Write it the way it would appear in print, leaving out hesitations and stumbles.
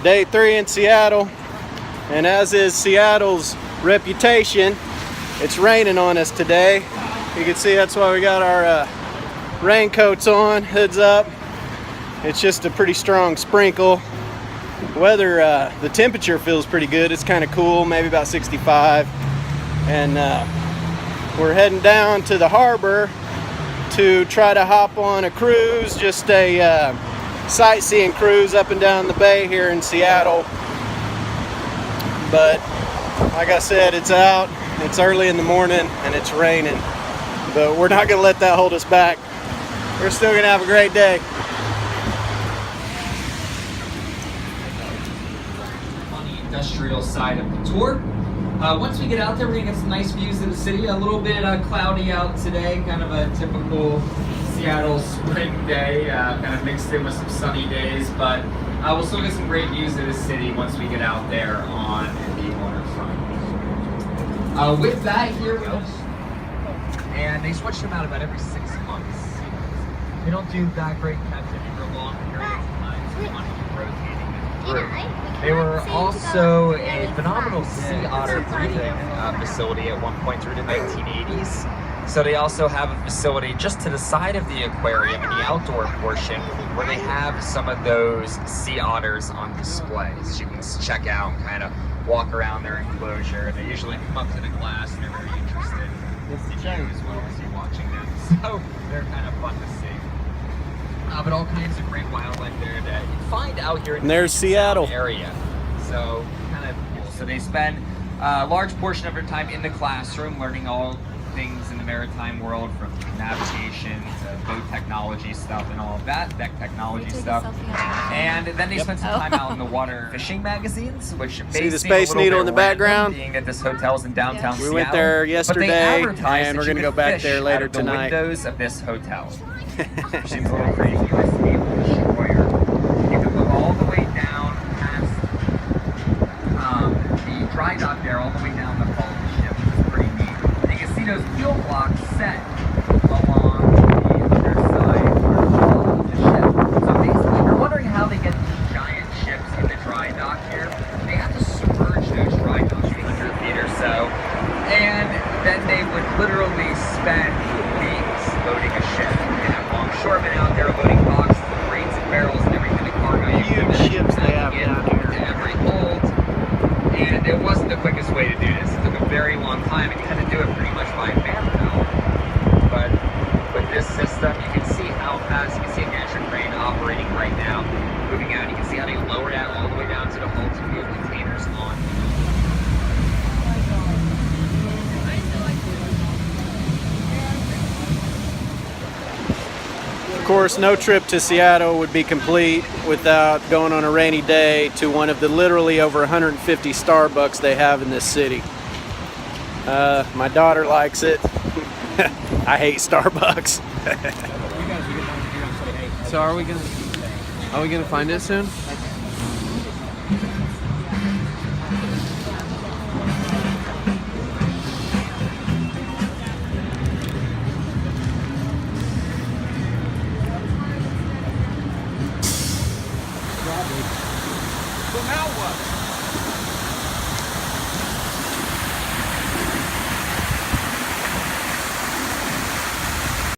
Day 3 in Seattle, and as is Seattle's reputation, it's raining on us today. You can see that's why we got our raincoats on, hoods up. It's just a pretty strong sprinkle. Weather, the temperature feels pretty good. It's kind of cool, maybe about 65. And we're heading down to the harbor to try to hop on a cruise, just a sightseeing cruise up and down the bay here in Seattle. But like I said, it's out, it's early in the morning, and it's raining. But we're not gonna let that hold us back. We're still gonna have a great day. On the industrial side of the tour. Once we get out there, we're gonna get some nice views of the city. A little bit cloudy out today, kind of a typical Seattle spring day, kind of mixed in with some sunny days, but we'll still get some great views of the city once we get out there on the waterfront. With that, here we go. And they switch them out about every 6 months. They don't do that great captivity for a long period of time, so we want to keep rotating them through. They were also a phenomenal sea otter breeding facility at one point through the 1980s. So they also have a facility just to the side of the aquarium in the outdoor portion where they have some of those sea otters on display. So you can check out and kind of walk around their enclosure. They usually come up to the glass and they're very interested in you as well as you watching them. So they're kind of fun to see. But all kinds of great wildlife there that you find out here in the Seattle area. So kind of cool. So they spend a large portion of their time in the classroom learning all things in the maritime world, from navigation to boat technology stuff and all of that, deck technology stuff. And then they spend some time out in the water fishing magazines, which see the Space Needle in the background? Being that this hotel's in downtown Seattle. We went there yesterday, and we're going to go back there later tonight. The windows of this hotel. Seems a little crazy. This naval destroyer. You can look all the way down past the dry dock there, all the way down the hull of the ship, which is pretty neat. And you can see those fuel blocks set along the underside of the ship. So basically, if you're wondering how they get these giant ships in the dry dock here, they have to submerge those dry docks 800 feet or so, and then they would literally spend weeks loading a ship. Shoremen out there loading boxes and crates and barrels and everything, the cargo. Huge ships they have down here. To every hold, and it wasn't the quickest way to do this. It took a very long time, and you had to do it pretty much by manpower. But with this system, you can see how fast. You can see a gantry crane operating right now, moving out. You can see how they lower that all the way down to the hull to move containers on. Of course, no trip to Seattle would be complete without going on a rainy day to one of the literally over 150 Starbucks they have in this city. My daughter likes it. I hate Starbucks. So are we gonna find it soon?